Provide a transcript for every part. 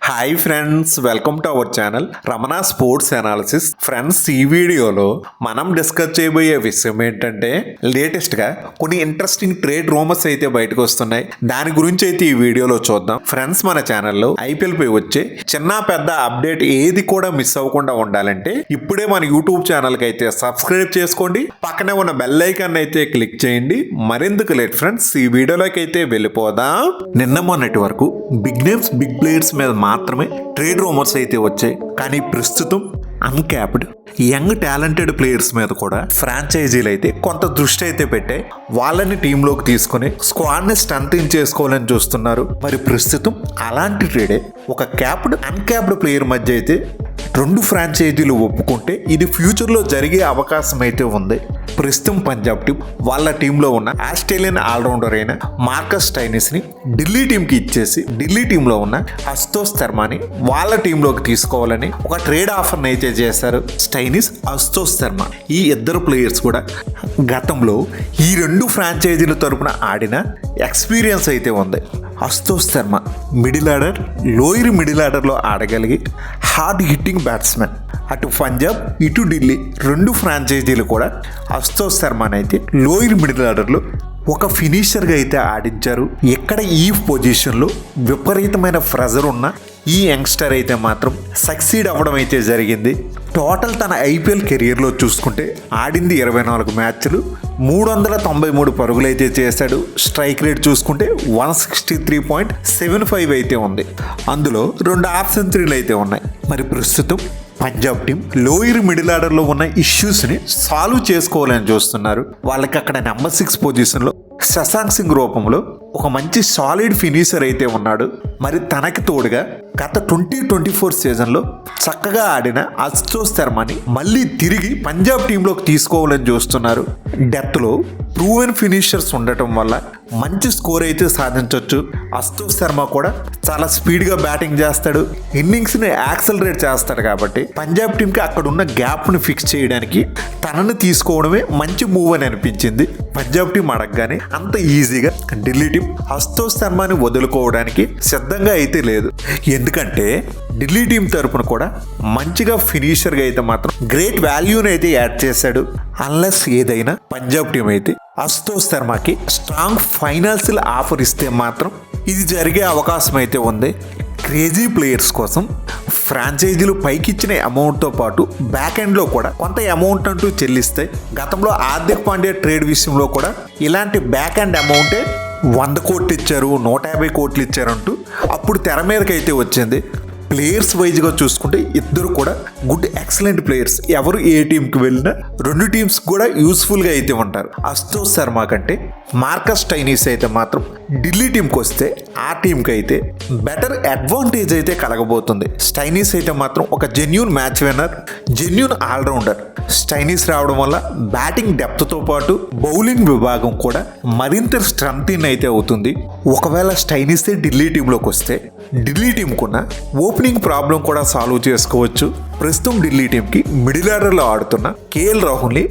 Hi friends, welcome to our channel Ramana sports analysis. Friends, ఈ వీడియోలో మనం డిస్కస్ చేయబోయే విషయం ఏంటంటే లేటెస్ట్ గా కొన్ని ఇంట్రెస్టింగ్ ట్రేడ్ రూమర్స్ అయితే బయటకు వస్తున్నాయి. దాని గురించి అయితే ఈ వీడియోలో చూద్దాం. ఫ్రెండ్స్, మన ఛానల్లో ఐపీఎల్ పై వచ్చే చిన్న పెద్ద అప్డేట్ ఏది కూడా మిస్ అవ్వకుండా ఉండాలంటే ఇప్పుడే మన యూట్యూబ్ ఛానల్ కి అయితే సబ్స్క్రైబ్ చేసుకోండి, పక్కనే ఉన్న బెల్ ఐకాన్ అయితే క్లిక్ చేయండి. మరెందుకు లేట్ ఫ్రెండ్స్, ఈ వీడియోలోకి అయితే వెళ్ళిపోదాం. నిన్న మొన్నటి వరకు బిగ్ నేమ్స్ బిగ్ ప్లేయర్స్ మీద మాత్రమే ట్రేడ్ రూమర్స్ అయితే వచ్చాయి. కానీ ప్రస్తుతం అన్క్యాప్డ్ యంగ్ టాలెంటెడ్ ప్లేయర్స్ మీద కూడా ఫ్రాంచైజీలు అయితే కొంత దృష్టి అయితే పెట్టాయి. వాళ్ళని టీంలోకి తీసుకుని స్క్వాడ్ ని స్ట్రెంథెన్ చేసుకోవాలని చూస్తున్నారు. మరి ప్రస్తుతం అలాంటి ట్రేడే ఒక క్యాప్డ్ అన్క్యాప్డ్ ప్లేయర్ మధ్య అయితే రెండు ఫ్రాంచైజీలు ఒప్పుకుంటే ఇది ఫ్యూచర్లో జరిగే అవకాశం అయితే ఉంది. ప్రస్తుతం పంజాబ్ టీం వాళ్ళ టీంలో ఉన్న ఆస్ట్రేలియన్ ఆల్రౌండర్ అయిన మార్కస్ స్టైనిస్ ని ఢిల్లీ టీంకి ఇచ్చేసి ఢిల్లీ టీంలో ఉన్న అశుతోష్ శర్మని వాళ్ళ టీంలోకి తీసుకోవాలని ఒక ట్రేడ్ ఆఫర్ని అయితే చేశారు స్టైనిస్, అశుతోష్ శర్మ. ఈ ఇద్దరు ప్లేయర్స్ కూడా గతంలో ఈ రెండు ఫ్రాంచైజీల తరపున ఆడిన ఎక్స్పీరియన్స్ అయితే ఉంది. Ashutosh Sharma middle order, lower middle ఆర్డర్లో ఆడగలిగి హార్డ్ హిట్టింగ్ బ్యాట్స్మెన్. అటు పంజాబ్ ఇటు ఢిల్లీ రెండు ఫ్రాంచైజీలు కూడా అశుతోష్ శర్మని అయితే లోయర్ మిడిల్ ఆర్డర్లో ఒక ఫినిషర్గా అయితే ఆడించారు. ఇక్కడ ఈ పొజిషన్లో విపరీతమైన ప్రెజర్ ఉన్న ఈ యంగ్స్టర్ అయితే మాత్రం సక్సీడ్ అవ్వడం అయితే జరిగింది. టోటల్ తన ఐపీఎల్ కెరియర్లో చూసుకుంటే ఆడింది 24 మ్యాచ్లు, 393 పరుగులు అయితే చేశాడు. స్ట్రైక్ రేట్ చూసుకుంటే 163.75 అయితే ఉంది. అందులో 2 హాఫ్ సెంచరీలు అయితే ఉన్నాయి. మరి ప్రస్తుతం పంజాబ్ టీం లోయర్ మిడిల్ ఆర్డర్లో ఉన్న ఇష్యూస్ని సాల్వ్ చేసుకోవాలని చూస్తున్నారు. వాళ్ళకి అక్కడ నెంబర్ 6 పొజిషన్లో శశాంక్ సింగ్ రూపంలో ఒక మంచి సాలిడ్ ఫినిషర్ అయితే ఉన్నాడు. మరి తనకి తోడుగా గత 2024 సీజన్లో చక్కగా ఆడిన అశుతోష్ శర్మని మళ్ళీ తిరిగి పంజాబ్ టీంలోకి తీసుకోవాలని చూస్తున్నారు. డెప్త్లో ప్రూవెన్ ఫినిషర్స్ ఉండటం వల్ల మంచి స్కోర్ అయితే సాధించవచ్చు. అశుతోష్ శర్మ కూడా చాలా స్పీడ్గా బ్యాటింగ్ చేస్తాడు, ఇన్నింగ్స్ని యాక్సలరేట్ చేస్తాడు. కాబట్టి పంజాబ్ టీంకి అక్కడ ఉన్న గ్యాప్ని ఫిక్స్ చేయడానికి తనని తీసుకోవడమే మంచి మూవ్ అని అనిపించింది. పంజాబ్ టీం అడగగానే అంత ఈజీగా ఢిల్లీ టీం అశుతోష్ శర్మని వదులుకోవడానికి సిద్ధంగా అయితే లేదు. ఎందుకంటే ఢిల్లీ టీం తరపున కూడా మంచిగా ఫినిషర్గా అయితే మాత్రం గ్రేట్ వాల్యూని అయితే యాడ్ చేశాడు. అన్లెస్ ఏదైనా పంజాబ్ టీం అయితే అశుతోష్ శర్మకి స్ట్రాంగ్ ఫైనాన్షియల్ ఆఫర్ ఇస్తే మాత్రం ఇది జరిగే అవకాశం అయితే ఉంది. క్రేజీ ప్లేయర్స్ కోసం ఫ్రాంచైజీలు పైకి ఇచ్చిన అమౌంట్తో పాటు బ్యాక్ ఎండ్లో కూడా కొంత అమౌంట్ అంటూ చెల్లిస్తాయి. గతంలో హార్దిక్ పాండ్యా ట్రేడ్ విషయంలో కూడా ఇలాంటి బ్యాక్ ఎండ్ అమౌంటే 100 కోట్లు ఇచ్చారు, 150 కోట్లు ఇచ్చారంటూ అప్పుడు తెర మీదకి అయితే వచ్చింది. ప్లేయర్స్ వైజ్గా చూసుకుంటే ఇద్దరు కూడా గుడ్ ఎక్సలెంట్ ప్లేయర్స్. ఎవరు ఏ టీంకి వెళ్ళినా రెండు టీమ్స్ కూడా యూస్ఫుల్గా అయితే ఉంటారు. అశుతోష్ శర్మ కంటే మార్కస్ స్టైనిస్ అయితే మాత్రం ఢిల్లీ టీంకి వస్తే ఆ టీంకి అయితే బెటర్ అడ్వాంటేజ్ అయితే కలగబోతుంది. స్టైనిస్ అయితే మాత్రం ఒక genuine match winner, genuine allrounder. Stoinis రావడం వల్ల బ్యాటింగ్ డెప్త్తో పాటు బౌలింగ్ విభాగం కూడా మరింత స్ట్రెంథెన్ అయితే అవుతుంది. ఒకవేళ స్టైనిస్ ఢిల్లీ టీంలోకి వస్తే ఢిల్లీ టీంకున్న ఓపెనింగ్ ప్రాబ్లం కూడా సాల్వ్ చేసుకోవచ్చు. ప్రస్తుతం ఢిల్లీ టీంకి మిడిల్ ఆర్డర్లో ఆడుతున్న కేఎల్ రాహుల్ని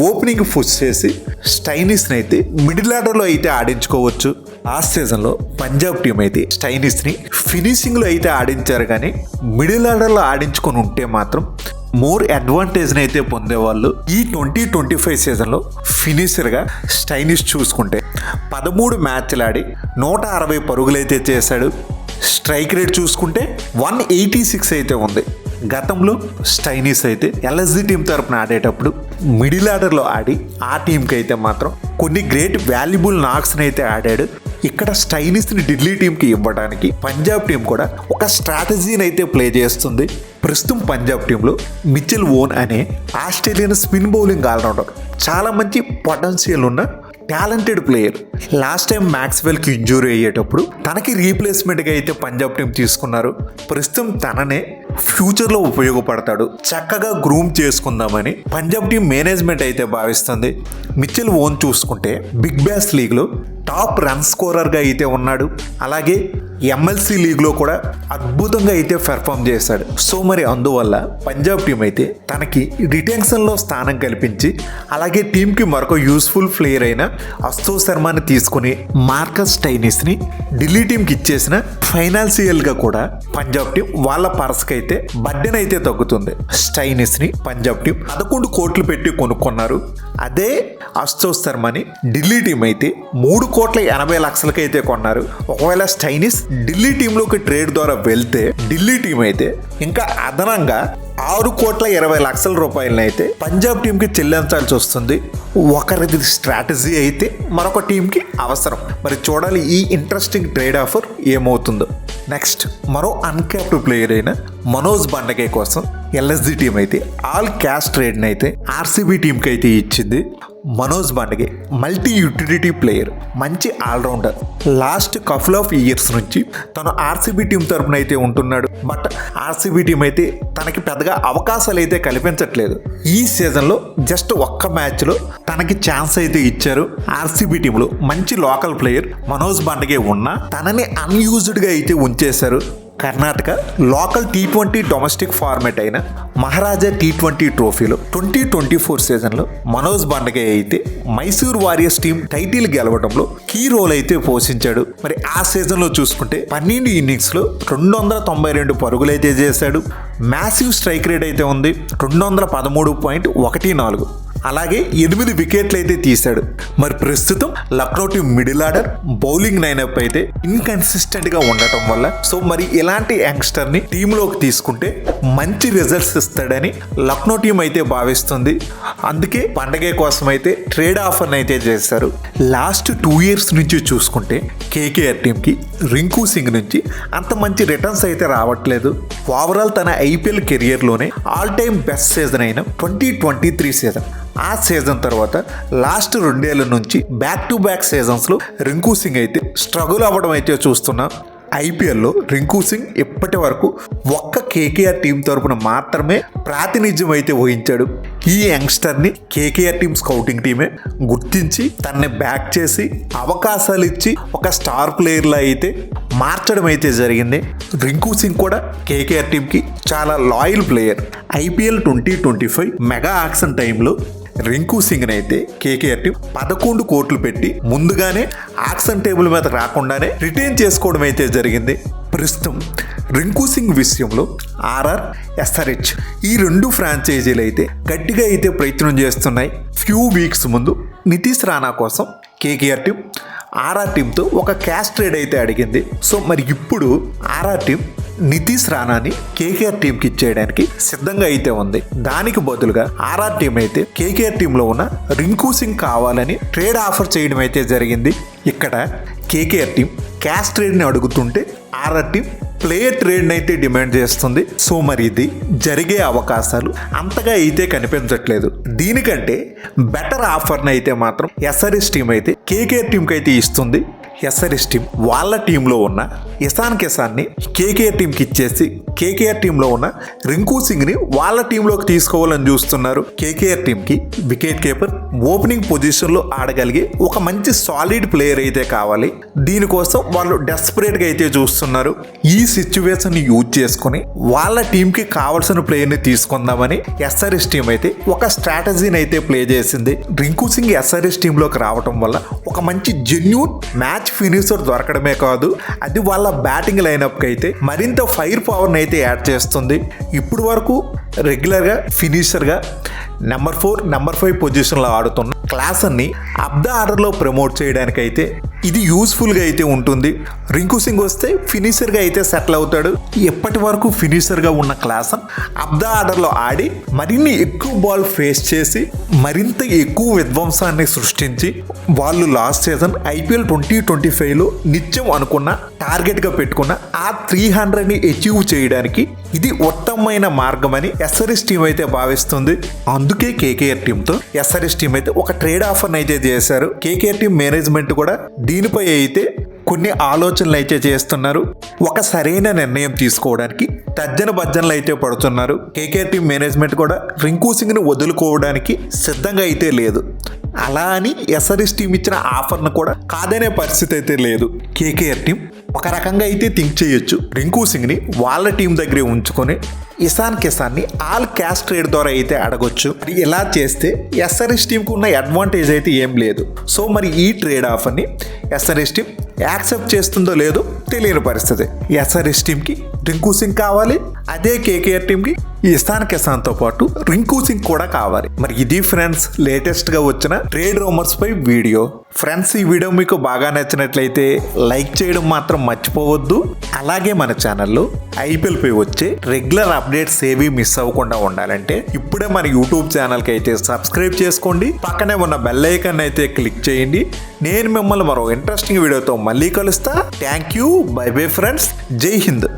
ఓపెనింగ్ పుష్ చేసి స్టైనిస్ని అయితే మిడిల్ ఆర్డర్లో అయితే ఆడించుకోవచ్చు. ఆ సీజన్లో పంజాబ్ టీం అయితే స్టైనిస్ని ఫినిషింగ్లో అయితే ఆడించారు, కానీ మిడిల్ ఆర్డర్లో ఆడించుకొని ఉంటే మాత్రం మోర్ అడ్వాంటేజ్ని అయితే పొందేవాళ్ళు. ఈ 2025 సీజన్లో ఫినిషర్గా స్టైనిస్ చూసుకుంటే 13 మ్యాచ్లు ఆడి 160 పరుగులు అయితే చేశాడు. స్ట్రైక్ రేట్ చూసుకుంటే 186 అయితే ఉంది. గతంలో స్టైనిస్ అయితే ఎల్ఎస్జి టీం తరపున ఆడేటప్పుడు మిడిల్ ఆర్డర్లో ఆడి ఆ టీంకి అయితే మాత్రం కొన్ని గ్రేట్ వాల్యుబుల్ నాక్స్ని అయితే ఆడాడు. ఇక్కడ స్టైనిస్ని ఢిల్లీ టీంకి ఇవ్వడానికి పంజాబ్ టీం కూడా ఒక స్ట్రాటజీని అయితే ప్లే చేస్తుంది. ప్రస్తుతం పంజాబ్ టీంలో మిచెల్ వోన్ అనే ఆస్ట్రేలియన్ స్పిన్ బౌలింగ్ ఆల్రౌండర్, చాలా మంచి పొటెన్షియల్ ఉన్న టాలెంటెడ్ ప్లేయర్. లాస్ట్ టైం మ్యాక్స్వెల్కి ఇంజూరీ అయ్యేటప్పుడు తనకి రీప్లేస్మెంట్గా అయితే పంజాబ్ టీం తీసుకున్నారు. ప్రస్తుతం తననే ఫ్యూచర్లో ఉపయోగపడతాడు, చక్కగా గ్రూమ్ చేసుకుందామని పంజాబ్ టీం మేనేజ్మెంట్ అయితే భావిస్తుంది. మిచెల్ వోన్ చూసుకుంటే బిగ్ బ్యాష్ లీగ్లో టాప్ రన్ స్కోరర్గా అయితే ఉన్నాడు. అలాగే MLC లీగ్లో కూడా అద్భుతంగా అయితే పెర్ఫామ్ చేశాడు. సో మరి అందువల్ల పంజాబ్ టీం అయితే తనకి రిటెన్షన్లో స్థానం కల్పించి అలాగే టీంకి మరొక యూస్ఫుల్ ప్లేయర్ అయిన అశుతోష్ శర్మని తీసుకుని మార్కస్ స్టైనిస్ని ఢిల్లీ టీంకి ఇచ్చేసిన ఫైనాన్షియల్గా కూడా పంజాబ్ టీం వాళ్ళ పర్స్కి అయితే బడ్డెన్ అయితే తగ్గుతుంది. స్టైనిస్ని పంజాబ్ టీం 11 కోట్లు పెట్టి కొనుక్కున్నారు. అదే అశుతోష్ శర్మని ఢిల్లీ టీం అయితే 3,80,00,000 అయితే కొన్నారు. ఒకవేళ స్టైనిస్ ఢిల్లీ టీంలోకి ట్రేడ్ ద్వారా వెళ్తే ఢిల్లీ టీం అయితే ఇంకా అదనంగా 6,20,00,000 రూపాయలను అయితే పంజాబ్ టీంకి చెల్లించాల్సి వస్తుంది. ఒకరిది స్ట్రాటజీ అయితే మరొక టీంకి అవసరం. మరి చూడాలి ఈ ఇంట్రెస్టింగ్ ట్రేడ్ ఆఫర్ ఏమవుతుందో. నెక్స్ట్ మరో అన్క్యాప్డ్ ప్లేయర్ అయిన మనోజ్ బండగే కోసం LSG టీం అయితే ఆల్ క్యాష్ ట్రేడ్ని అయితే RCB టీంకి అయితే ఇచ్చింది. Manoj Bhandage multi utility player, మంచి allrounder. Last couple of years నుంచి తను RCB టీం తరపున అయితే ఉంటున్నాడు. బట్ RCB టీం అయితే తనకి పెద్దగా అవకాశాలు అయితే కల్పించట్లేదు. ఈ సీజన్లో జస్ట్ ఒక్క మ్యాచ్లో తనకి ఛాన్స్ అయితే ఇచ్చారు. RCB టీంలో మంచి లోకల్ ప్లేయర్ మనోజ్ బండగే ఉన్నా తనని అన్యూజ్డ్గా అయితే ఉంచేశారు. Karnataka local T20 domestic format అయిన మహారాజా T20 ట్రోఫీలో 2024 సీజన్లో మనోజ్ బండగే అయితే మైసూర్ వారియర్స్ టీం టైటిల్ గెలవడంలో కీ రోల్ అయితే పోషించాడు. మరి ఆ సీజన్లో చూసుకుంటే 12 ఇన్నింగ్స్లో 292 పరుగులు అయితే చేశాడు. మ్యాసివ్ స్ట్రైక్ రేట్ అయితే ఉంది 213.14. అలాగే 8 వికెట్లు అయితే తీశాడు. మరి ప్రస్తుతం Lucknow team middle order bowling lineup అయితే ఇన్కన్సిస్టెంట్గా ఉండటం వల్ల సో మరి ఇలాంటి యంగ్స్టర్ని టీంలోకి తీసుకుంటే మంచి రిజల్ట్స్ ఇస్తాడని లక్నో టీం అయితే భావిస్తుంది. అందుకే పండగే కోసం అయితే ట్రేడ్ ఆఫర్ని అయితే చేశారు. లాస్ట్ 2 ఇయర్స్ నుంచి చూసుకుంటే KKR టీంకి రింకు సింగ్ నుంచి అంత మంచి రిటర్న్స్ అయితే రావట్లేదు. ఓవరాల్ తన IPL కెరియర్లోనే ఆల్ టైమ్ బెస్ట్ సీజన్ అయిన 2023 సీజన్, ఆ సీజన్ తర్వాత లాస్ట్ 2 ఏళ్ల నుంచి బ్యాక్ టు బ్యాక్ సీజన్స్లో రింకు సింగ్ అయితే స్ట్రగుల్ అవ్వడం అయితే చూస్తున్నాం. IPLలో రింకు సింగ్ ఇప్పటి వరకు ఒక్క KKR టీం తరపున మాత్రమే ప్రాతినిధ్యం అయితే వహించాడు. ఈ యంగ్స్టర్ని KKR టీం స్కౌటింగ్ టీమే గుర్తించి తనని బ్యాక్ చేసి అవకాశాలు ఇచ్చి ఒక స్టార్ ప్లేయర్లా అయితే మార్చడం అయితే జరిగింది. రింకు సింగ్ కూడా KKR టీంకి చాలా loyal player. IPL 2025 mega auction టైంలో రింకు సింగ్ని అయితే KKR టీం 11 కోట్లు పెట్టి ముందుగానే ఆక్షన్ టేబుల్ మీద రాకుండానే రిటైన్ చేసుకోవడం అయితే జరిగింది. ప్రస్తుతం రింకు సింగ్ విషయంలో RR, SRH ఈ 2 ఫ్రాంచైజీలు అయితే గట్టిగా అయితే ప్రయత్నం చేస్తున్నాయి. ఫ్యూ వీక్స్ ముందు నితీష్ రాణా కోసం KKR టీం RR టీంతో ఒక క్యాష్ ట్రేడ్ అయితే అడిగింది. సో మరి ఇప్పుడు RR టీం నితీష్ రాణాని KKR టీంకి ఇచ్చేయడానికి సిద్ధంగా అయితే ఉంది. దానికి బదులుగా RR టీం అయితే KKR టీంలో ఉన్న రింకు సింగ్ కావాలని ట్రేడ్ ఆఫర్ చేయడం అయితే జరిగింది. ఇక్కడ KKR టీం క్యాష్ ట్రేడ్ని అడుగుతుంటే RR టీం ప్లేయర్ ట్రేడ్ని అయితే డిమాండ్ చేస్తుంది. సో మరి ఇది జరిగే అవకాశాలు అంతగా అయితే కనిపించట్లేదు. దీనికంటే బెటర్ ఆఫర్ని అయితే మాత్రం SRH టీం అయితే KKR టీంకి అయితే ఇస్తుంది. SRH టీం వాళ్ళ టీంలో ఉన్న ఇషాన్ కిషాన్ని KKR టీంకి ఇచ్చేసి KKR టీంలో ఉన్న రింకు సింగ్ని వాళ్ళ టీంలోకి తీసుకోవాలని చూస్తున్నారు. KKR టీంకి వికెట్ కీపర్, ఓపెనింగ్ పొజిషన్లో ఆడగలిగే ఒక మంచి సాలిడ్ ప్లేయర్ అయితే కావాలి. దీనికోసం వాళ్ళు డెస్పరేట్గా అయితే చూస్తున్నారు. ఈ సిచ్యువేషన్ యూజ్ చేసుకుని వాళ్ళ టీంకి కావాల్సిన ప్లేయర్ని తీసుకుందామని SRH టీం అయితే ఒక స్ట్రాటజీని అయితే ప్లే చేసింది. రింకు సింగ్ SRH టీంలోకి రావడం వల్ల ఒక మంచి జెన్యూన్ మ్యాచ్ ఫినిషర్ దొరకడమే కాదు, అది వాళ్ళ బ్యాటింగ్ లైనప్కి అయితే మరింత ఫైర్ పవర్ని అయితే యాడ్ చేస్తుంది. ఇప్పుడు వరకు రెగ్యులర్గా ఫినిషర్గా నెంబర్ 4, నెంబర్ 5 పొజిషన్లో ఆడుతున్న క్లాసన్ని అప్ ద ఆర్డర్లో ప్రమోట్ చేయడానికైతే ఇది యూస్ఫుల్గా అయితే ఉంటుంది. రింకు సింగ్ వస్తే ఫినిషర్గా అయితే సెటిల్ అవుతాడు. ఎప్పటి వరకు ఫినిషర్గా ఉన్న క్లాసన్ అప్ ద ఆర్డర్లో ఆడి మరిన్ని ఎక్కువ బాల్ ఫేస్ చేసి మరింత ఎక్కువ విధ్వంసాన్ని సృష్టించి వాళ్ళు లాస్ట్ సీజన్ IPL 2025లో నిత్యం అనుకున్న టార్గెట్గా పెట్టుకున్న ఆ 300ని అచీవ్ చేయడానికి ఇది ఉత్తమమైన మార్గమని SRH టీం అయితే భావిస్తుంది. అందుకే KKR టీంతో SRH టీం అయితే ఒక ట్రేడ్ ఆఫర్ని అయితే చేశారు. KKR టీం మేనేజ్మెంట్ కూడా దీనిపై అయితే కొన్ని ఆలోచనలు అయితే చేస్తున్నారు. ఒక సరైన నిర్ణయం తీసుకోవడానికి తర్జన భర్జనలు అయితే పడుతున్నారు. KKR టీం మేనేజ్మెంట్ కూడా రింకు సింగ్ని వదులుకోవడానికి సిద్ధంగా అయితే లేదు. అలా అని SRH టీం ఇచ్చిన ఆఫర్ను కూడా కాదనే పరిస్థితి అయితే లేదు. KKR టీం ఒక రకంగా అయితే థింక్ చేయొచ్చు, రింకు సింగ్ని వాళ్ళ టీం దగ్గరే ఉంచుకొని ఇషాన్ కిషాన్ని ఆల్ క్యాష్ ట్రేడ్ ద్వారా అయితే అడగొచ్చు. ఇలా చేస్తే ఎస్ఆర్ఎస్ టీంకు ఉన్న అడ్వాంటేజ్ అయితే ఏం లేదు. సో మరి ఈ ట్రేడ్ ఆఫర్ని ఎస్ఆర్ఎస్ టీం యాక్సెప్ట్ చేస్తుందో లేదో తెలియని పరిస్థితి. ఎస్ఆర్ఎస్ టీంకి రింకు సింగ్ కావాలి, అదే కేకేఆర్ టీంకి ఇషాన్ కిషాన్తో పాటు రింకు సింగ్ కూడా కావాలి. మరి ఇది ఫ్రెండ్స్ లేటెస్ట్గా వచ్చిన ట్రేడ్ రూమర్స్ పై వీడియో. ఫ్రెండ్స్ ఈ వీడియో మీకు బాగా నచ్చినట్లయితే లైక్ చేయడం మాత్రం మర్చిపోవద్దు. అలాగే మన ఛానల్లో ఐపీఎల్ పై వచ్చే రెగ్యులర్ అప్డేట్స్ ఏవి మిస్ అవ్వకుండా ఉండాలంటే ఇప్పుడే మన యూట్యూబ్ ఛానల్కి అయితే సబ్స్క్రైబ్ చేసుకోండి. పక్కనే ఉన్న బెల్ ఐకాన్ అయితే క్లిక్ చేయండి. నేను మిమ్మల్ని మరో ఇంట్రెస్టింగ్ వీడియోతో మళ్ళీ కలుస్తా. Thank you, by bye friends, జై హింద్.